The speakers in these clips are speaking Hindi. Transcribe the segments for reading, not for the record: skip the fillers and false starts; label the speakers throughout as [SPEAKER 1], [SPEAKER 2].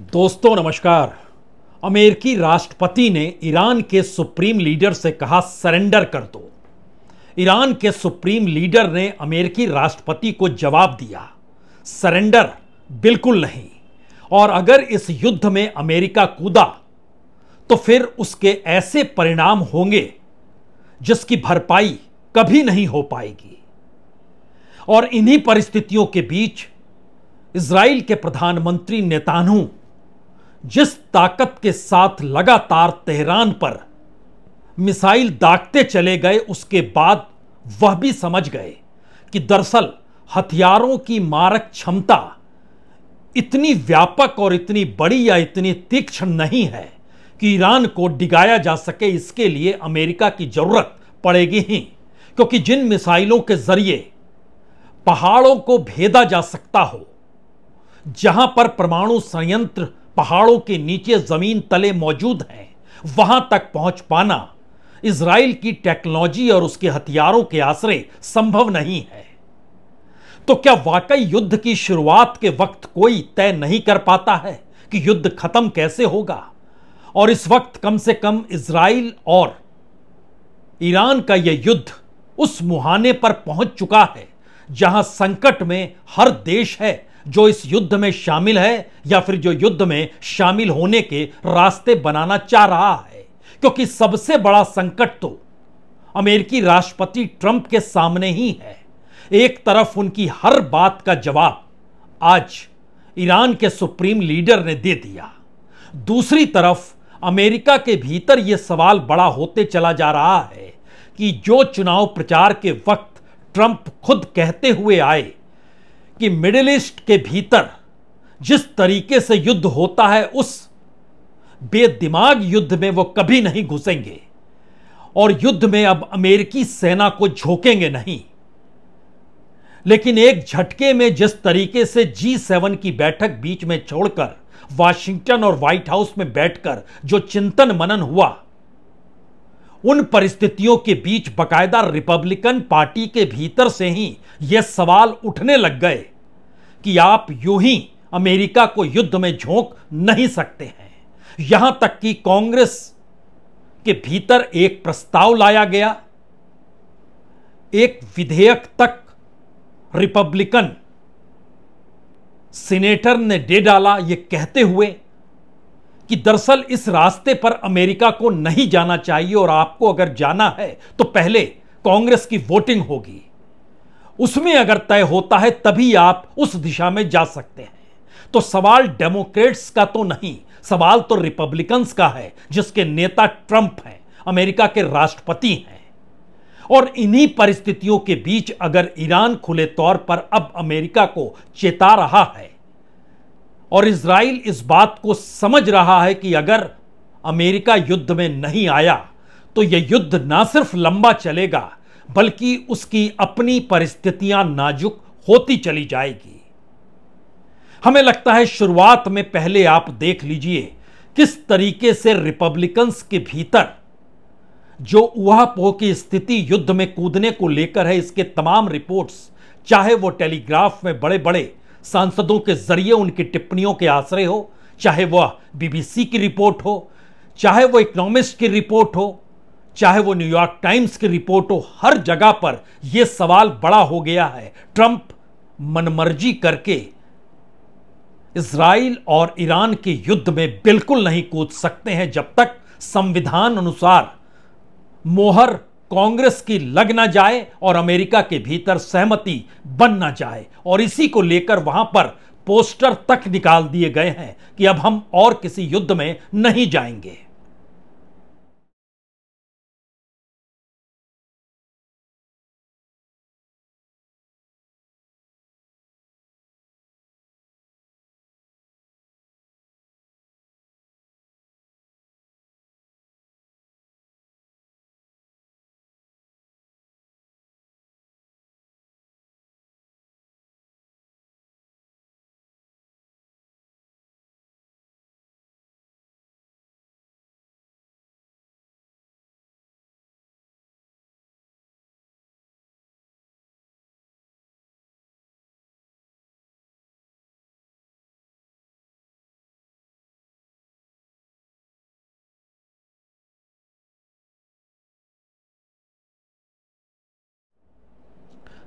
[SPEAKER 1] दोस्तों नमस्कार। अमेरिकी राष्ट्रपति ने ईरान के सुप्रीम लीडर से कहा सरेंडर कर दो। ईरान के सुप्रीम लीडर ने अमेरिकी राष्ट्रपति को जवाब दिया, सरेंडर बिल्कुल नहीं। और अगर इस युद्ध में अमेरिका कूदा तो फिर उसके ऐसे परिणाम होंगे जिसकी भरपाई कभी नहीं हो पाएगी। और इन्हीं परिस्थितियों के बीच इजराइल के प्रधानमंत्री नेतान्याहू जिस ताकत के साथ लगातार तेहरान पर मिसाइल दागते चले गए, उसके बाद वह भी समझ गए कि दरअसल हथियारों की मारक क्षमता इतनी व्यापक और इतनी बड़ी या इतनी तीक्ष्ण नहीं है कि ईरान को डिगाया जा सके। इसके लिए अमेरिका की जरूरत पड़ेगी ही, क्योंकि जिन मिसाइलों के जरिए पहाड़ों को भेदा जा सकता हो, जहां पर परमाणु संयंत्र पहाड़ों के नीचे जमीन तले मौजूद हैं, वहां तक पहुंच पाना इजराइल की टेक्नोलॉजी और उसके हथियारों के आश्रय संभव नहीं है। तो क्या वाकई युद्ध की शुरुआत के वक्त कोई तय नहीं कर पाता है कि युद्ध खत्म कैसे होगा? और इस वक्त कम से कम इजराइल और ईरान का यह युद्ध उस मुहाने पर पहुंच चुका है जहां संकट में हर देश है जो इस युद्ध में शामिल है या फिर जो युद्ध में शामिल होने के रास्ते बनाना चाह रहा है। क्योंकि सबसे बड़ा संकट तो अमेरिकी राष्ट्रपति ट्रंप के सामने ही है। एक तरफ उनकी हर बात का जवाब आज ईरान के सुप्रीम लीडर ने दे दिया, दूसरी तरफ अमेरिका के भीतर यह सवाल बड़ा होते चला जा रहा है कि जो चुनाव प्रचार के वक्त ट्रंप खुद कहते हुए आए कि मिडिल ईस्ट के भीतर जिस तरीके से युद्ध होता है उस बेदिमाग युद्ध में वो कभी नहीं घुसेंगे और युद्ध में अब अमेरिकी सेना को झोंकेंगे नहीं। लेकिन एक झटके में जिस तरीके से G7 की बैठक बीच में छोड़कर वाशिंगटन और व्हाइट हाउस में बैठकर जो चिंतन मनन हुआ, उन परिस्थितियों के बीच बकायदा रिपब्लिकन पार्टी के भीतर से ही यह सवाल उठने लग गए कि आप यूं ही अमेरिका को युद्ध में झोंक नहीं सकते हैं। यहां तक कि कांग्रेस के भीतर एक प्रस्ताव लाया गया, एक विधेयक तक रिपब्लिकन सीनेटर ने दे डाला, यह कहते हुए कि दरअसल इस रास्ते पर अमेरिका को नहीं जाना चाहिए और आपको अगर जाना है तो पहले कांग्रेस की वोटिंग होगी, उसमें अगर तय होता है तभी आप उस दिशा में जा सकते हैं। तो सवाल डेमोक्रेट्स का तो नहीं, सवाल तो रिपब्लिकन्स का है जिसके नेता ट्रंप हैं, अमेरिका के राष्ट्रपति हैं। और इन्हीं परिस्थितियों के बीच अगर ईरान खुले तौर पर अब अमेरिका को चेता रहा है और इजराइल इस बात को समझ रहा है कि अगर अमेरिका युद्ध में नहीं आया तो यह युद्ध ना सिर्फ लंबा चलेगा बल्कि उसकी अपनी परिस्थितियां नाजुक होती चली जाएगी। हमें लगता है शुरुआत में पहले आप देख लीजिए किस तरीके से रिपब्लिकन्स के भीतर जो उहापोह की स्थिति युद्ध में कूदने को लेकर है, इसके तमाम रिपोर्ट्स, चाहे वो टेलीग्राफ में बड़े बड़े सांसदों के जरिए उनकी टिप्पणियों के आश्रय हो, चाहे वह बीबीसी की रिपोर्ट हो, चाहे वो इकोनॉमिस्ट की रिपोर्ट हो, चाहे वो न्यूयॉर्क टाइम्स की रिपोर्ट हो, हर जगह पर यह सवाल बड़ा हो गया है, ट्रंप मनमर्जी करके इजराइल और ईरान के युद्ध में बिल्कुल नहीं कूद सकते हैं जब तक संविधान अनुसार मोहर कांग्रेस की लग ना जाए और अमेरिका के भीतर सहमति बन ना जाए। और इसी को लेकर वहां पर पोस्टर तक निकाल दिए गए हैं कि अब हम और किसी युद्ध में नहीं जाएंगे।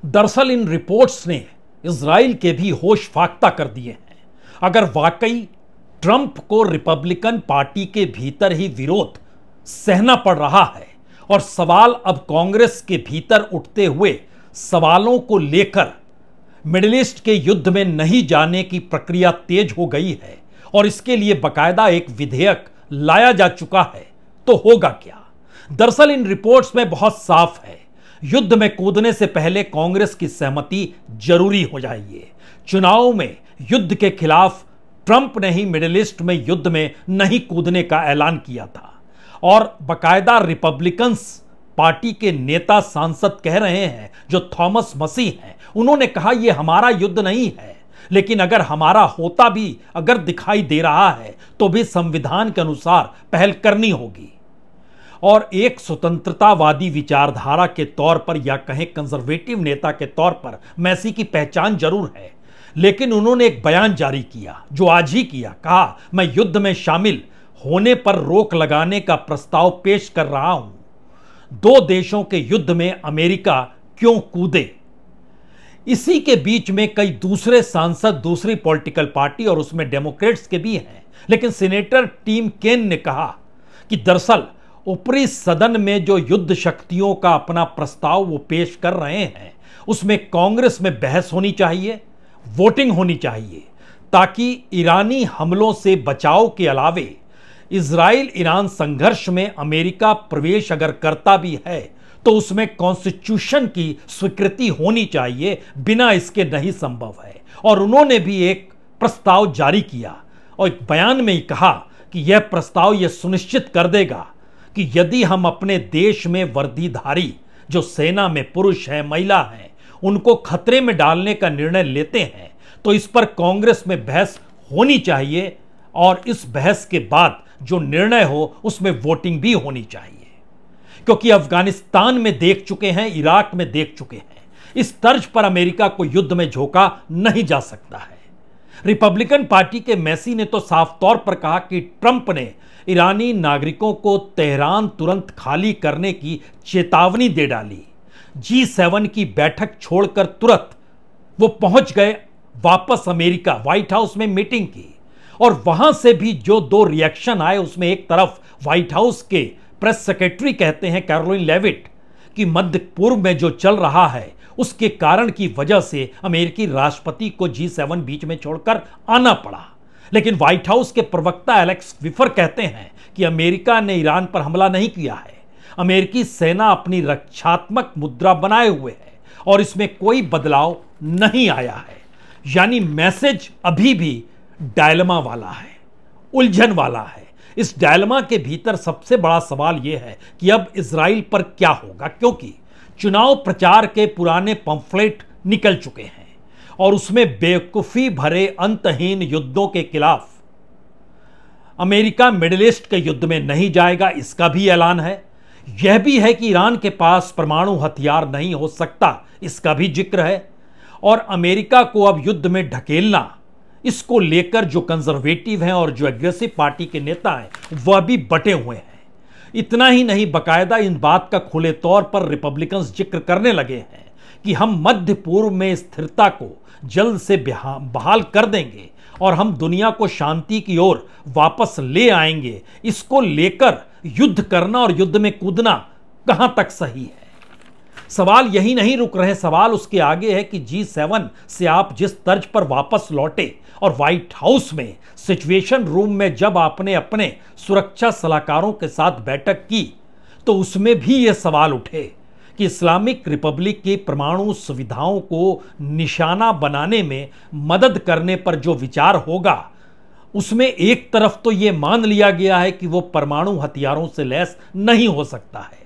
[SPEAKER 1] दरअसल इन रिपोर्ट्स ने इजराइल के भी होश फाख्ता कर दिए हैं। अगर वाकई ट्रंप को रिपब्लिकन पार्टी के भीतर ही विरोध सहना पड़ रहा है और सवाल अब कांग्रेस के भीतर उठते हुए सवालों को लेकर मिडिल ईस्ट के युद्ध में नहीं जाने की प्रक्रिया तेज हो गई है और इसके लिए बकायदा एक विधेयक लाया जा चुका है, तो होगा क्या? दरअसल इन रिपोर्ट्स में बहुत साफ है, युद्ध में कूदने से पहले कांग्रेस की सहमति जरूरी हो जाएगी। चुनाव में युद्ध के खिलाफ ट्रंप ने ही मिडिल ईस्ट में युद्ध में नहीं कूदने का ऐलान किया था और बकायदा रिपब्लिकन्स पार्टी के नेता सांसद कह रहे हैं, जो थॉमस मसीह हैं, उन्होंने कहा यह हमारा युद्ध नहीं है, लेकिन अगर हमारा होता भी अगर दिखाई दे रहा है तो भी संविधान के अनुसार पहल करनी होगी। और एक स्वतंत्रतावादी विचारधारा के तौर पर या कहें कंजर्वेटिव नेता के तौर पर मैसी की पहचान जरूर है, लेकिन उन्होंने एक बयान जारी किया, जो आज ही किया। कहा, मैं युद्ध में शामिल होने पर रोक लगाने का प्रस्ताव पेश कर रहा हूं। दो देशों के युद्ध में अमेरिका क्यों कूदे? इसी के बीच में कई दूसरे सांसद दूसरी पॉलिटिकल पार्टी और उसमें डेमोक्रेट्स के भी हैं, लेकिन सीनेटर टिम केन ने कहा कि दरअसल ऊपरी सदन में जो युद्ध शक्तियों का अपना प्रस्ताव वो पेश कर रहे हैं, उसमें कांग्रेस में बहस होनी चाहिए, वोटिंग होनी चाहिए, ताकि ईरानी हमलों से बचाव के अलावे इजराइल ईरान संघर्ष में अमेरिका प्रवेश अगर करता भी है तो उसमें कॉन्स्टिट्यूशन की स्वीकृति होनी चाहिए, बिना इसके नहीं संभव है। और उन्होंने भी एक प्रस्ताव जारी किया और एक बयान में ही कहा कि यह प्रस्ताव यह सुनिश्चित कर देगा कि यदि हम अपने देश में वर्दीधारी जो सेना में पुरुष हैं, महिला हैं, उनको खतरे में डालने का निर्णय लेते हैं तो इस पर कांग्रेस में बहस होनी चाहिए और इस बहस के बाद जो निर्णय हो उसमें वोटिंग भी होनी चाहिए। क्योंकि अफगानिस्तान में देख चुके हैं, इराक में देख चुके हैं, इस तर्ज पर अमेरिका को युद्ध में झोंका नहीं जा सकता है। रिपब्लिकन पार्टी के मैसी ने तो साफ तौर पर कहा कि ट्रंप ने ईरानी नागरिकों को तेहरान तुरंत खाली करने की चेतावनी दे डाली। G7 की बैठक छोड़कर तुरंत वो पहुंच गए वापस अमेरिका, व्हाइट हाउस में मीटिंग की और वहां से भी जो दो रिएक्शन आए, उसमें एक तरफ व्हाइट हाउस के प्रेस सेक्रेटरी कहते हैं कैरोलिन लेविट कि मध्य पूर्व में जो चल रहा है उसके कारण की वजह से अमेरिकी राष्ट्रपति को G7 बीच में छोड़कर आना पड़ा, लेकिन व्हाइट हाउस के प्रवक्ता एलेक्स विफर कहते हैं कि अमेरिका ने ईरान पर हमला नहीं किया है, अमेरिकी सेना अपनी रक्षात्मक मुद्रा बनाए हुए है और इसमें कोई बदलाव नहीं आया है। यानी मैसेज अभी भी डायलमा वाला है, उलझन वाला है। इस डायलमा के भीतर सबसे बड़ा सवाल यह है कि अब इजराइल पर क्या होगा, क्योंकि चुनाव प्रचार के पुराने पंफलेट निकल चुके हैं और उसमें बेवकूफी भरे अंतहीन युद्धों के खिलाफ अमेरिका मिडिल ईस्ट के युद्ध में नहीं जाएगा, इसका भी ऐलान है। यह भी है कि ईरान के पास परमाणु हथियार नहीं हो सकता, इसका भी जिक्र है। और अमेरिका को अब युद्ध में ढकेलना, इसको लेकर जो कंजर्वेटिव हैं और जो एग्रेसिव पार्टी के नेता हैं वह भी बटे हुए हैं। इतना ही नहीं, बकायदा इन बात का खुले तौर पर रिपब्लिकन्स जिक्र करने लगे हैं कि हम मध्य पूर्व में स्थिरता को जल्द से बहाल कर देंगे और हम दुनिया को शांति की ओर वापस ले आएंगे। इसको लेकर युद्ध करना और युद्ध में कूदना कहां तक सही है? सवाल यही नहीं रुक रहे, सवाल उसके आगे है कि G7 से आप जिस तर्ज पर वापस लौटे और व्हाइट हाउस में सिचुएशन रूम में जब आपने अपने सुरक्षा सलाहकारों के साथ बैठक की तो उसमें भी यह सवाल उठे कि इस्लामिक रिपब्लिक की परमाणु सुविधाओं को निशाना बनाने में मदद करने पर जो विचार होगा उसमें एक तरफ तो यह मान लिया गया है कि वो परमाणु हथियारों से लैस नहीं हो सकता है,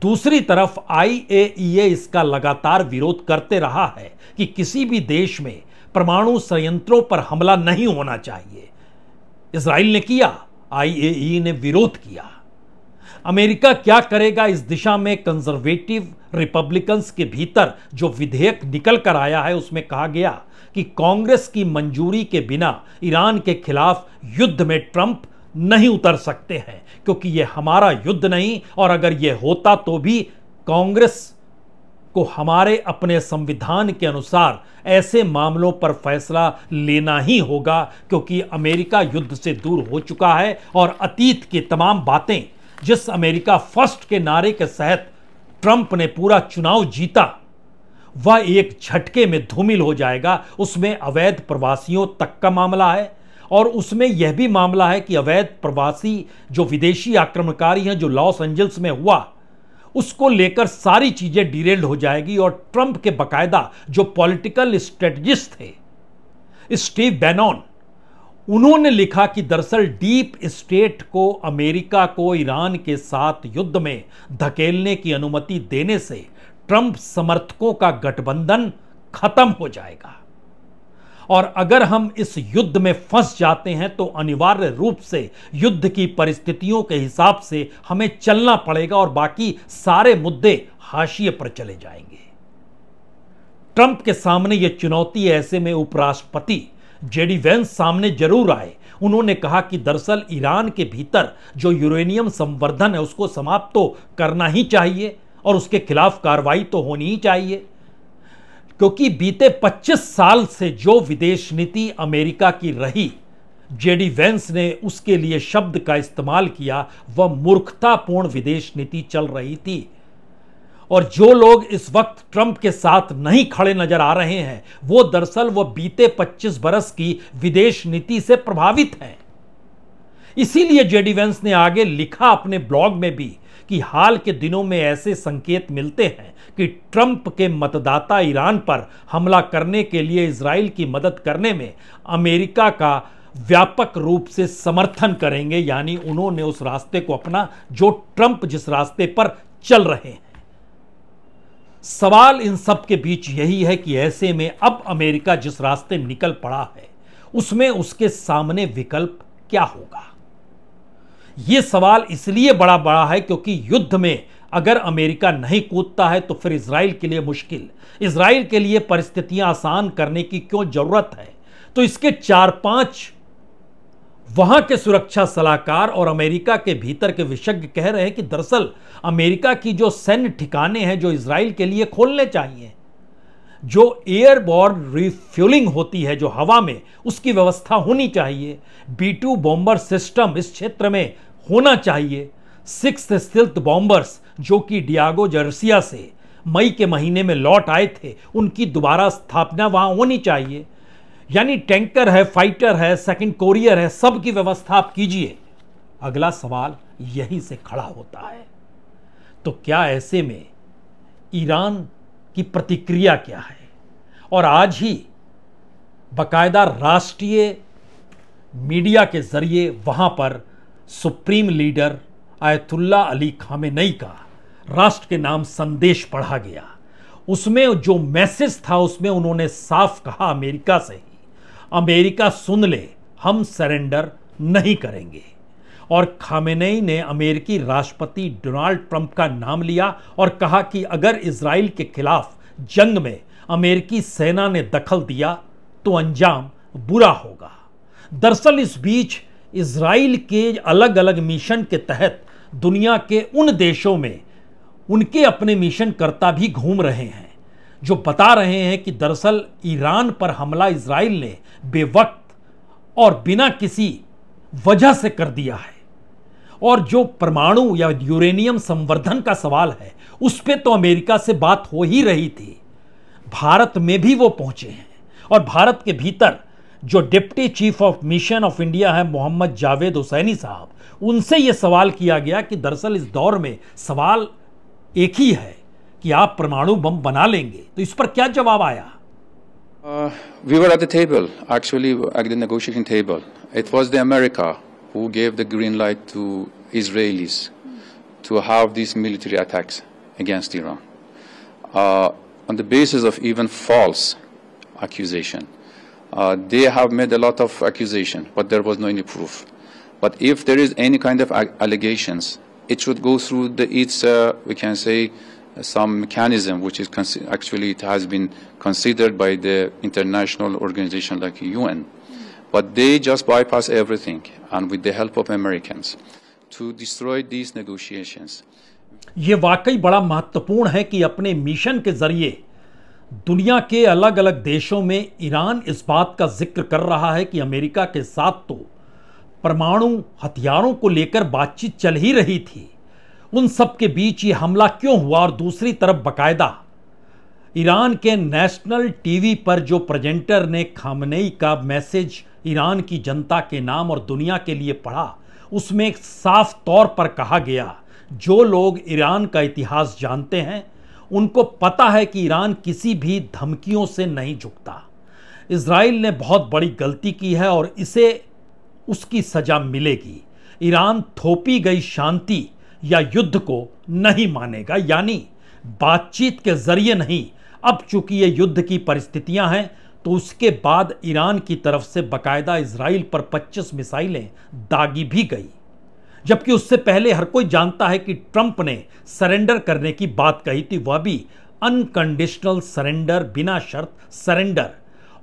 [SPEAKER 1] दूसरी तरफ IAEA इसका लगातार विरोध करते रहा है कि किसी भी देश में परमाणु संयंत्रों पर हमला नहीं होना चाहिए। इजराइल ने किया, IAEA ने विरोध किया। अमेरिका क्या करेगा इस दिशा में? कंजर्वेटिव रिपब्लिकन्स के भीतर जो विधेयक निकल कर आया है उसमें कहा गया कि कांग्रेस की मंजूरी के बिना ईरान के खिलाफ युद्ध में ट्रंप नहीं उतर सकते हैं, क्योंकि यह हमारा युद्ध नहीं, और अगर यह होता तो भी कांग्रेस को हमारे अपने संविधान के अनुसार ऐसे मामलों पर फैसला लेना ही होगा, क्योंकि अमेरिका युद्ध से दूर हो चुका है और अतीत की तमाम बातें, जिस अमेरिका फर्स्ट के नारे के तहत ट्रंप ने पूरा चुनाव जीता, वह एक झटके में धूमिल हो जाएगा। उसमें अवैध प्रवासियों तक का मामला है और उसमें यह भी मामला है कि अवैध प्रवासी जो विदेशी आक्रमणकारी हैं, जो लॉस एंजल्स में हुआ, उसको लेकर सारी चीजें डिरेल्ड हो जाएगी। और ट्रंप के बाकायदा जो पॉलिटिकल स्ट्रेटजिस्ट थे, स्टीव बैनन, उन्होंने लिखा कि दरअसल डीप स्टेट को अमेरिका को ईरान के साथ युद्ध में धकेलने की अनुमति देने से ट्रंप समर्थकों का गठबंधन खत्म हो जाएगा और अगर हम इस युद्ध में फंस जाते हैं तो अनिवार्य रूप से युद्ध की परिस्थितियों के हिसाब से हमें चलना पड़ेगा और बाकी सारे मुद्दे हाशिए पर चले जाएंगे। ट्रंप के सामने यह चुनौती ऐसे में उपराष्ट्रपति जेडी वेंस सामने जरूर आए। उन्होंने कहा कि दरअसल ईरान के भीतर जो यूरेनियम संवर्धन है उसको समाप्त तो करना ही चाहिए और उसके खिलाफ कार्रवाई तो होनी ही चाहिए, क्योंकि बीते 25 साल से जो विदेश नीति अमेरिका की रही, जेडी वेंस ने उसके लिए शब्द का इस्तेमाल किया, वह मूर्खतापूर्ण विदेश नीति चल रही थी। और जो लोग इस वक्त ट्रंप के साथ नहीं खड़े नजर आ रहे हैं, वो दरअसल वो बीते 25 बरस की विदेश नीति से प्रभावित हैं। इसीलिए जेडी वेंस ने आगे लिखा अपने ब्लॉग में भी कि हाल के दिनों में ऐसे संकेत मिलते हैं कि ट्रंप के मतदाता ईरान पर हमला करने के लिए इजराइल की मदद करने में अमेरिका का व्यापक रूप से समर्थन करेंगे। यानी उन्होंने उस रास्ते को अपना जो ट्रंप जिस रास्ते पर चल रहे हैं। सवाल इन सब के बीच यही है कि ऐसे में अब अमेरिका जिस रास्ते निकल पड़ा है उसमें उसके सामने विकल्प क्या होगा। यह सवाल इसलिए बड़ा है क्योंकि युद्ध में अगर अमेरिका नहीं कूदता है तो फिर इजराइल के लिए मुश्किल, इजराइल के लिए परिस्थितियां आसान करने की क्यों जरूरत है। तो इसके 4-5 वहां के सुरक्षा सलाहकार और अमेरिका के भीतर के विशेषज्ञ कह रहे हैं कि दरअसल अमेरिका की जो सैन्य ठिकाने हैं जो इजराइल के लिए खोलने चाहिए, जो एयरबॉर्न रिफ्यूलिंग होती है जो हवा में, उसकी व्यवस्था होनी चाहिए। B-2 बॉम्बर सिस्टम इस क्षेत्र में होना चाहिए। 6th स्टिल्थ बॉम्बर्स जो कि डियागो गार्सिया से मई के महीने में लौट आए थे, उनकी दोबारा स्थापना वहां होनी चाहिए। यानी टैंकर है, फाइटर है, सेकंड कोरियर है, सब की व्यवस्था आप कीजिए। अगला सवाल यहीं से खड़ा होता है, तो क्या ऐसे में ईरान की प्रतिक्रिया क्या है। और आज ही बाकायदा राष्ट्रीय मीडिया के जरिए वहां पर supreme leader ayatollah Ali Khamenei का राष्ट्र के नाम संदेश पढ़ा गया। उसमें जो मैसेज था उसमें उन्होंने साफ कहा अमेरिका से, अमेरिका सुन ले, हम सरेंडर नहीं करेंगे। और खामेनेई ने अमेरिकी राष्ट्रपति डोनाल्ड ट्रंप का नाम लिया और कहा कि अगर इजराइल के खिलाफ जंग में अमेरिकी सेना ने दखल दिया तो अंजाम बुरा होगा। दरअसल इस बीच इजराइल के अलग अलग मिशन के तहत दुनिया के उन देशों में उनके अपने मिशन कर्ता भी घूम रहे हैं जो बता रहे हैं कि दरअसल ईरान पर हमला इजराइल ने बेवक्त और बिना किसी वजह से कर दिया है। और जो परमाणु या यूरेनियम संवर्धन का सवाल है उस पे तो अमेरिका से बात हो ही रही थी, भारत में भी वो पहुंचे हैं। और भारत के भीतर जो deputy chief of mission of India है मोहम्मद जावेद हुसैनी साहब, उनसे यह सवाल किया गया कि दरअसल इस दौर में सवाल एक ही है कि आप परमाणु बम बना लेंगे, तो इस पर क्या जवाब आया।
[SPEAKER 2] We were at the table, actually at the negotiating table. It was the America who gave the green light to Israelis to have these military attacks against Iran on the basis of even false accusation. They have made a lot of accusation, but there was no any proof. But if there is any kind of allegations, it should go through we can say, some mechanism which is actually it has been considered by the international organization like UN. But they just bypass everything, and with the help of Americans, to destroy these negotiations.
[SPEAKER 1] ये वाकई बड़ा महत्वपूर्ण है कि अपने मिशन के जरिए दुनिया के अलग अलग देशों में ईरान इस बात का जिक्र कर रहा है कि अमेरिका के साथ तो परमाणु हथियारों को लेकर बातचीत चल ही रही थी, उन सब के बीच ये हमला क्यों हुआ। और दूसरी तरफ बकायदा ईरान के नेशनल टीवी पर जो प्रेजेंटर ने खामनेई का मैसेज ईरान की जनता के नाम और दुनिया के लिए पढ़ा, उसमें साफ तौर पर कहा गया, जो लोग ईरान का इतिहास जानते हैं उनको पता है कि ईरान किसी भी धमकियों से नहीं झुकता। इजराइल ने बहुत बड़ी गलती की है और इसे उसकी सजा मिलेगी। ईरान थोपी गई शांति या युद्ध को नहीं मानेगा, यानी बातचीत के जरिए नहीं। अब चूंकि ये युद्ध की परिस्थितियां हैं तो उसके बाद ईरान की तरफ से बकायदा इजराइल पर 25 मिसाइलें दागी भी गई, जबकि उससे पहले हर कोई जानता है कि ट्रंप ने सरेंडर करने की बात कही थी, वह भी अनकंडीशनल सरेंडर, बिना शर्त सरेंडर,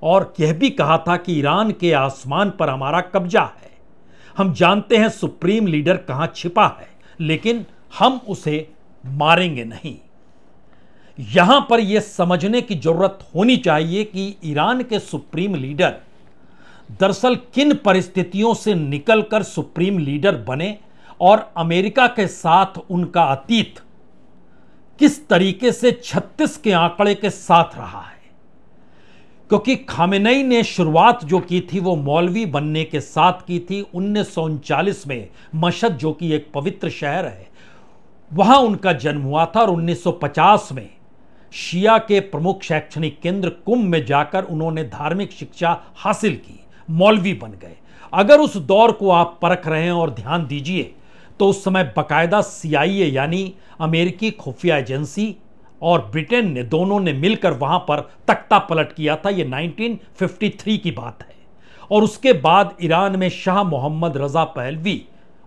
[SPEAKER 1] और यह भी कहा था कि ईरान के आसमान पर हमारा कब्जा है। हम जानते हैं सुप्रीम लीडर कहां छिपा है, लेकिन हम उसे मारेंगे नहीं। यहां पर यह समझने की जरूरत होनी चाहिए कि ईरान के सुप्रीम लीडर दरअसल किन परिस्थितियों से निकलकर सुप्रीम लीडर बने और अमेरिका के साथ उनका अतीत किस तरीके से 36 के आंकड़े के साथ रहा है। क्योंकि खामेनेई ने शुरुआत जो की थी वो मौलवी बनने के साथ की थी। 1939 में मशहद, जो कि एक पवित्र शहर है, वहां उनका जन्म हुआ था और 1950 में शिया के प्रमुख शैक्षणिक केंद्र कुम में जाकर उन्होंने धार्मिक शिक्षा हासिल की, मौलवी बन गए। अगर उस दौर को आप परख रहे हैं और ध्यान दीजिए तो उस समय बकायदा CIA यानी अमेरिकी खुफिया एजेंसी और ब्रिटेन ने दोनों ने मिलकर वहां पर तख्ता पलट किया था। यह 1953 की बात है। और उसके बाद ईरान में शाह मोहम्मद रजा पहलवी,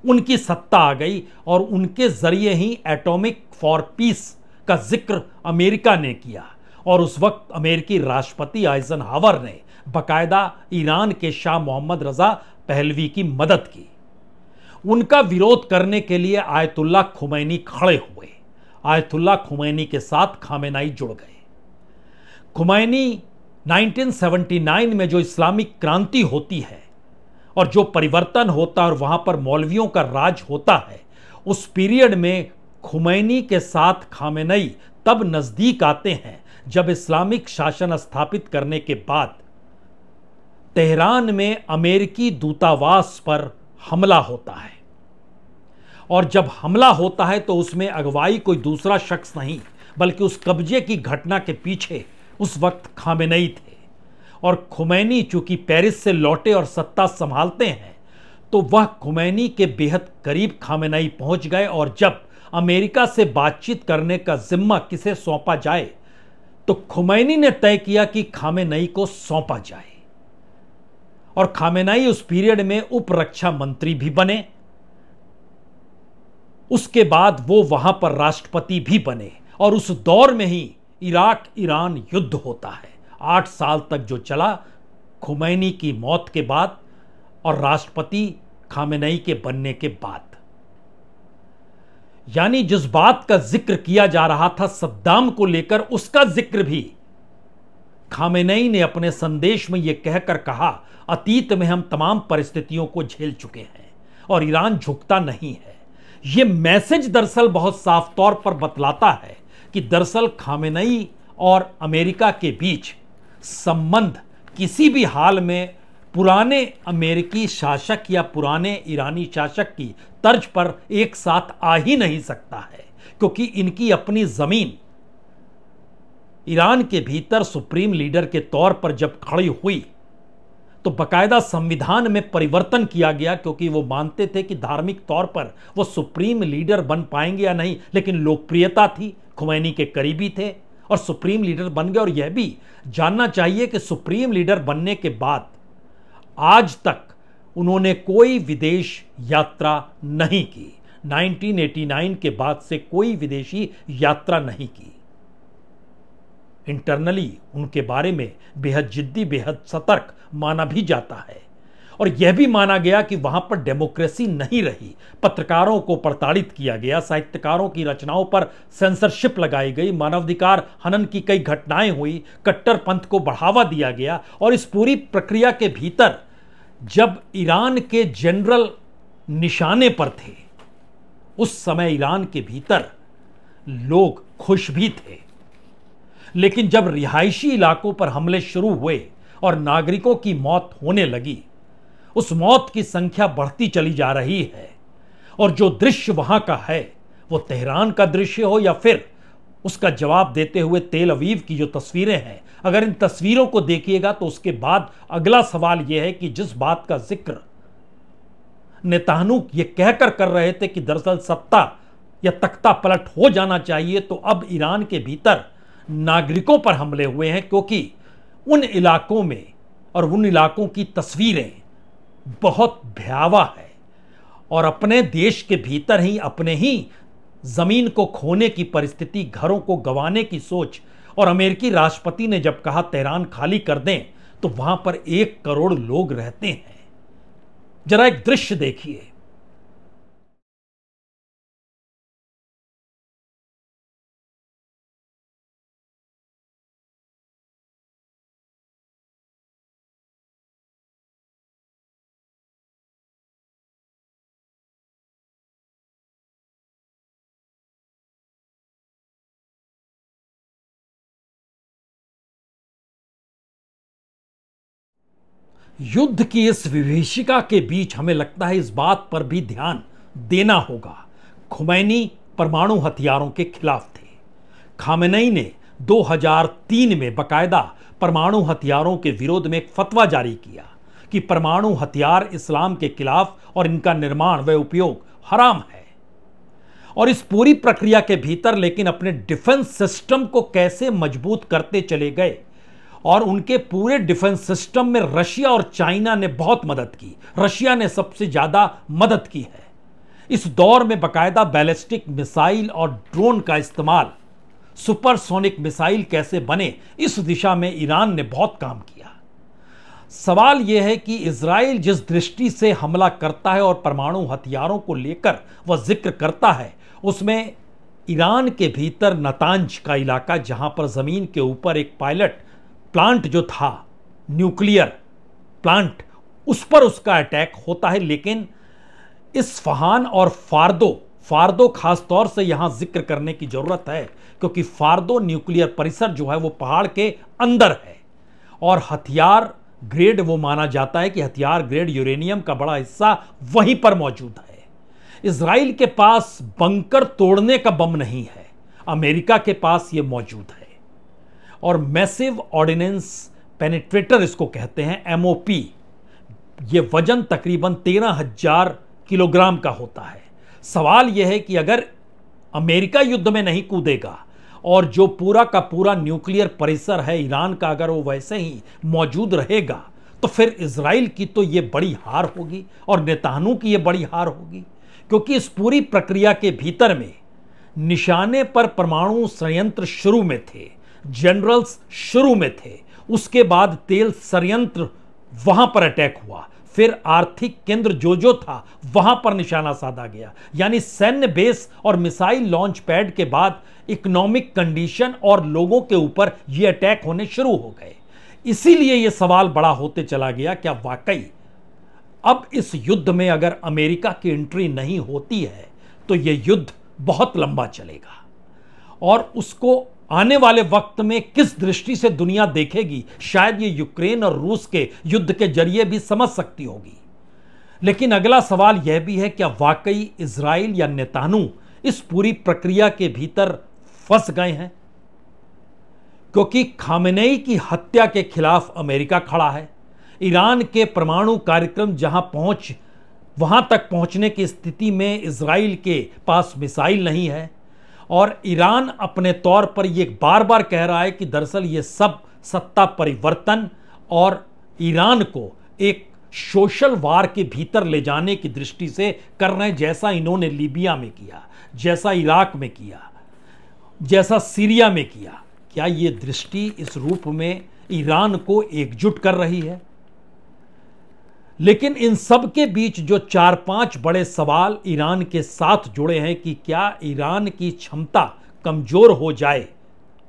[SPEAKER 1] उनकी सत्ता आ गई और उनके जरिए ही एटॉमिक फॉर पीस का जिक्र अमेरिका ने किया। और उस वक्त अमेरिकी राष्ट्रपति आइजनहावर ने बकायदा ईरान के शाह मोहम्मद रजा पहलवी की मदद की। उनका विरोध करने के लिए आयतुल्लाह खुमैनी खड़े हुए। आयतुल्लाह खुमैनी के साथ खामेनेई जुड़ गए। खुमैनी 1979 में जो इस्लामिक क्रांति होती है और जो परिवर्तन होता है और वहां पर मौलवियों का राज होता है, उस पीरियड में खुमैनी के साथ खामेनेई तब नजदीक आते हैं जब इस्लामिक शासन स्थापित करने के बाद तेहरान में अमेरिकी दूतावास पर हमला होता है। और जब हमला होता है तो उसमें अगुवाई कोई दूसरा शख्स नहीं बल्कि उस कब्जे की घटना के पीछे उस वक्त खामेनेई थे। और खुमैनी चूंकि पेरिस से लौटे और सत्ता संभालते हैं तो वह खुमैनी के बेहद करीब खामेनेई पहुंच गए। और जब अमेरिका से बातचीत करने का जिम्मा किसे सौंपा जाए तो खुमैनी ने तय किया कि खामेनेई को सौंपा जाए। और खामेनेई उस पीरियड में उप रक्षा मंत्री भी बने। उसके बाद वो वहां पर राष्ट्रपति भी बने और उस दौर में ही इराक ईरान युद्ध होता है, 8 साल तक जो चला खुमैनी की मौत के बाद और राष्ट्रपति खामेनेई के बनने के बाद। यानी जिस बात का जिक्र किया जा रहा था सद्दाम को लेकर, उसका जिक्र भी खामेनेई ने अपने संदेश में यह कहकर कहा, अतीत में हम तमाम परिस्थितियों को झेल चुके हैं और ईरान झुकता नहीं है। यह मैसेज दरअसल बहुत साफ तौर पर बतलाता है कि दरअसल खामेनेई और अमेरिका के बीच संबंध किसी भी हाल में पुराने अमेरिकी शासक या पुराने ईरानी शासक की तर्ज पर एक साथ आ ही नहीं सकता है, क्योंकि इनकी अपनी जमीन ईरान के भीतर सुप्रीम लीडर के तौर पर जब खड़ी हुई तो बकायदा संविधान में परिवर्तन किया गया, क्योंकि वो मानते थे कि धार्मिक तौर पर वो सुप्रीम लीडर बन पाएंगे या नहीं, लेकिन लोकप्रियता थी, खुमैनी के करीबी थे और सुप्रीम लीडर बन गए। और यह भी जानना चाहिए कि सुप्रीम लीडर बनने के बाद आज तक उन्होंने कोई विदेश यात्रा नहीं की। 1989 के बाद से कोई विदेशी यात्रा नहीं की। इंटरनली उनके बारे में बेहद जिद्दी, बेहद सतर्क माना भी जाता है। और यह भी माना गया कि वहां पर डेमोक्रेसी नहीं रही, पत्रकारों को प्रताड़ित किया गया, साहित्यकारों की रचनाओं पर सेंसरशिप लगाई गई, मानवाधिकार हनन की कई घटनाएं हुई, कट्टरपंथ को बढ़ावा दिया गया। और इस पूरी प्रक्रिया के भीतर जब ईरान के जनरल निशाने पर थे, उस समय ईरान के भीतर लोग खुश भी थे, लेकिन जब रिहायशी इलाकों पर हमले शुरू हुए और नागरिकों की मौत होने लगी, उस मौत की संख्या बढ़ती चली जा रही है। और जो दृश्य वहां का है, वो तेहरान का दृश्य हो या फिर उसका जवाब देते हुए तेल अवीव की जो तस्वीरें हैं, अगर इन तस्वीरों को देखिएगा तो उसके बाद अगला सवाल यह है कि जिस बात का जिक्र नेतान्याहू ये कहकर कर रहे थे कि दरअसल सत्ता या तख्ता पलट हो जाना चाहिए, तो अब ईरान के भीतर नागरिकों पर हमले हुए हैं, क्योंकि उन इलाकों में और उन इलाकों की तस्वीरें बहुत भयावह है। और अपने देश के भीतर ही अपने ही जमीन को खोने की परिस्थिति, घरों को गंवाने की सोच। और अमेरिकी राष्ट्रपति ने जब कहा तेहरान खाली कर दें, तो वहां पर 1 करोड़ लोग रहते हैं। जरा एक दृश्य देखिए। युद्ध की इस विभीषिका के बीच हमें लगता है इस बात पर भी ध्यान देना होगा, खुमैनी परमाणु हथियारों के खिलाफ थे। खामेनेई ने 2003 में बकायदा परमाणु हथियारों के विरोध में एक फतवा जारी किया कि परमाणु हथियार इस्लाम के खिलाफ और इनका निर्माण व उपयोग हराम है। और इस पूरी प्रक्रिया के भीतर लेकिन अपने डिफेंस सिस्टम को कैसे मजबूत करते चले गए, और उनके पूरे डिफेंस सिस्टम में रशिया और चाइना ने बहुत मदद की। रशिया ने सबसे ज्यादा मदद की है। इस दौर में बकायदा बैलिस्टिक मिसाइल और ड्रोन का इस्तेमाल, सुपरसोनिक मिसाइल कैसे बने, इस दिशा में ईरान ने बहुत काम किया। सवाल यह है कि इजराइल जिस दृष्टि से हमला करता है और परमाणु हथियारों को लेकर वह जिक्र करता है, उसमें ईरान के भीतर नतांज का इलाका, जहां पर जमीन के ऊपर एक पायलट प्लांट जो था, न्यूक्लियर प्लांट, उस पर उसका अटैक होता है। लेकिन इस्फहान और फार्दो खास तौर से यहां जिक्र करने की जरूरत है, क्योंकि फार्दो न्यूक्लियर परिसर जो है वो पहाड़ के अंदर है, और हथियार ग्रेड वो माना जाता है कि हथियार ग्रेड यूरेनियम का बड़ा हिस्सा वहीं पर मौजूद है। इजराइल के पास बंकर तोड़ने का बम नहीं है, अमेरिका के पास ये मौजूद है। और मैसिव ऑर्डिनेंस पेनिट्रेटर इसको कहते हैं, MOP। ये वजन तकरीबन 13,000 किलोग्राम का होता है। सवाल यह है कि अगर अमेरिका युद्ध में नहीं कूदेगा और जो पूरा का पूरा न्यूक्लियर परिसर है ईरान का, अगर वो वैसे ही मौजूद रहेगा, तो फिर इजराइल की तो ये बड़ी हार होगी और नेतान्याहू की ये बड़ी हार होगी। क्योंकि इस पूरी प्रक्रिया के भीतर में निशाने पर परमाणु संयंत्र शुरू में थे, जनरल्स शुरू में थे, उसके बाद तेल संयंत्र वहां पर अटैक हुआ, फिर आर्थिक केंद्र जो था वहां पर निशाना साधा गया। यानी सैन्य बेस और मिसाइल लॉन्च पैड के बाद इकोनॉमिक कंडीशन और लोगों के ऊपर ये अटैक होने शुरू हो गए। इसीलिए यह सवाल बड़ा होते चला गया, क्या वाकई अब इस युद्ध में अगर अमेरिका की एंट्री नहीं होती है तो यह युद्ध बहुत लंबा चलेगा, और उसको आने वाले वक्त में किस दृष्टि से दुनिया देखेगी, शायद ये यूक्रेन और रूस के युद्ध के जरिए भी समझ सकती होगी। लेकिन अगला सवाल यह भी है, क्या वाकई इजराइल या नेतान्याहू इस पूरी प्रक्रिया के भीतर फंस गए हैं? क्योंकि खामेनेई की हत्या के खिलाफ अमेरिका खड़ा है, ईरान के परमाणु कार्यक्रम वहां तक पहुंचने की स्थिति में इजराइल के पास मिसाइल नहीं है, और ईरान अपने तौर पर यह बार बार कह रहा है कि दरअसल ये सब सत्ता परिवर्तन और ईरान को एक सोशल वार के भीतर ले जाने की दृष्टि से कर रहे हैं, जैसा इन्होंने लीबिया में किया, जैसा इराक में किया, जैसा सीरिया में किया। क्या ये दृष्टि इस रूप में ईरान को एकजुट कर रही है? लेकिन इन सब के बीच जो 4-5 बड़े सवाल ईरान के साथ जुड़े हैं कि क्या ईरान की क्षमता कमजोर हो जाए,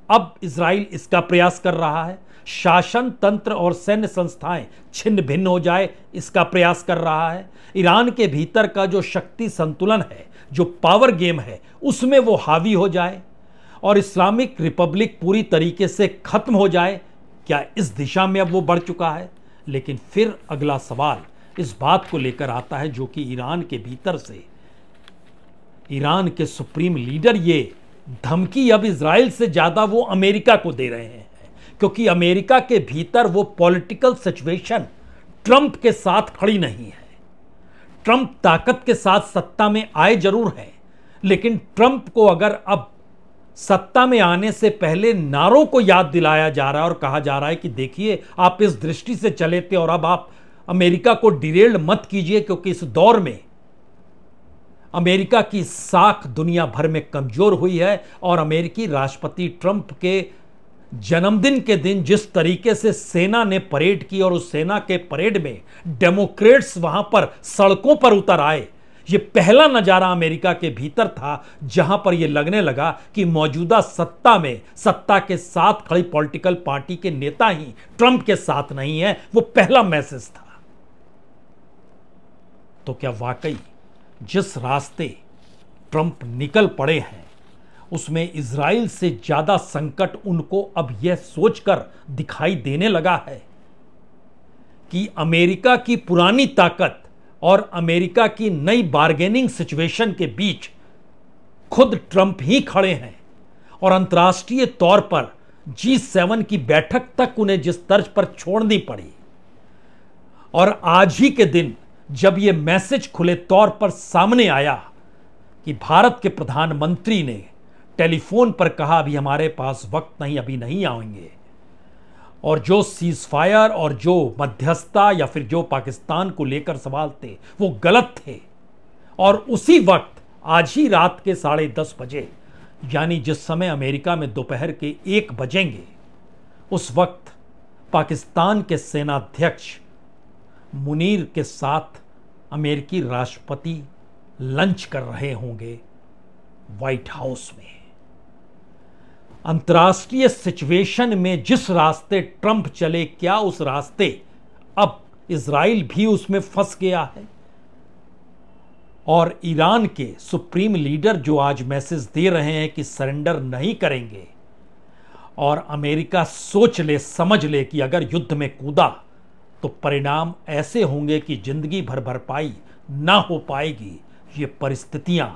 [SPEAKER 1] अब इजराइल इसका प्रयास कर रहा है। शासन तंत्र और सैन्य संस्थाएं छिन्न भिन्न हो जाए, इसका प्रयास कर रहा है। ईरान के भीतर का जो शक्ति संतुलन है, जो पावर गेम है, उसमें वो हावी हो जाए और इस्लामिक रिपब्लिक पूरी तरीके से खत्म हो जाए। क्या इस दिशा में अब वो बढ़ चुका है? लेकिन फिर अगला सवाल इस बात को लेकर आता है जो कि ईरान के भीतर से ईरान के सुप्रीम लीडर ये धमकी अब इजराइल से ज्यादा वो अमेरिका को दे रहे हैं, क्योंकि अमेरिका के भीतर वो पॉलिटिकल सिचुएशन ट्रंप के साथ खड़ी नहीं है। ट्रंप ताकत के साथ सत्ता में आए जरूर हैं, लेकिन ट्रंप को अगर अब सत्ता में आने से पहले नारों को याद दिलाया जा रहा है और कहा जा रहा है कि देखिए आप इस दृष्टि से चले थे और अब आप अमेरिका को डिरेल्ड मत कीजिए, क्योंकि इस दौर में अमेरिका की साख दुनिया भर में कमजोर हुई है। और अमेरिकी राष्ट्रपति ट्रंप के जन्मदिन के दिन जिस तरीके से सेना ने परेड की और उस सेना के परेड में डेमोक्रेट्स वहां पर सड़कों पर उतर आए, ये पहला नजारा अमेरिका के भीतर था जहां पर यह लगने लगा कि मौजूदा सत्ता में सत्ता के साथ खड़ी पॉलिटिकल पार्टी के नेता ही ट्रंप के साथ नहीं है। वो पहला मैसेज था। तो क्या वाकई जिस रास्ते ट्रंप निकल पड़े हैं उसमें इजराइल से ज्यादा संकट उनको अब यह सोचकर दिखाई देने लगा है कि अमेरिका की पुरानी ताकत और अमेरिका की नई बार्गेनिंग सिचुएशन के बीच खुद ट्रंप ही खड़े हैं और अंतर्राष्ट्रीय तौर पर G7 की बैठक तक उन्हें जिस तर्ज पर छोड़नी पड़ी, और आज ही के दिन जब यह मैसेज खुले तौर पर सामने आया कि भारत के प्रधानमंत्री ने टेलीफोन पर कहा अभी हमारे पास वक्त नहीं, अभी नहीं आएंगे, और जो सीज फायर और जो मध्यस्थता या फिर जो पाकिस्तान को लेकर सवाल थे वो गलत थे, और उसी वक्त आज ही रात के 10:30 बजे, यानी जिस समय अमेरिका में दोपहर के 1 बजेंगे, उस वक्त पाकिस्तान के सेनाध्यक्ष मुनीर के साथ अमेरिकी राष्ट्रपति लंच कर रहे होंगे व्हाइट हाउस में। अंतर्राष्ट्रीय सिचुएशन में जिस रास्ते ट्रंप चले, क्या उस रास्ते अब इजराइल भी उसमें फंस गया है? और ईरान के सुप्रीम लीडर जो आज मैसेज दे रहे हैं कि सरेंडर नहीं करेंगे, और अमेरिका सोच ले समझ ले कि अगर युद्ध में कूदा तो परिणाम ऐसे होंगे कि जिंदगी भर भरपाई ना हो पाएगी। ये परिस्थितियां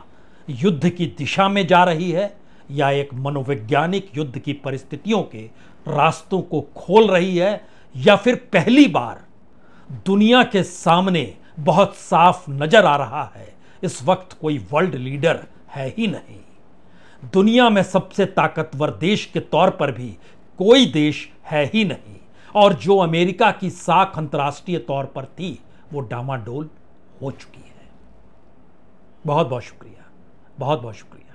[SPEAKER 1] युद्ध की दिशा में जा रही है या एक मनोवैज्ञानिक युद्ध की परिस्थितियों के रास्तों को खोल रही है, या फिर पहली बार दुनिया के सामने बहुत साफ नजर आ रहा है इस वक्त कोई वर्ल्ड लीडर है ही नहीं। दुनिया में सबसे ताकतवर देश के तौर पर भी कोई देश है ही नहीं, और जो अमेरिका की साख अंतर्राष्ट्रीय तौर पर थी वो डामाडोल हो चुकी है। बहुत बहुत शुक्रिया, बहुत बहुत शुक्रिया।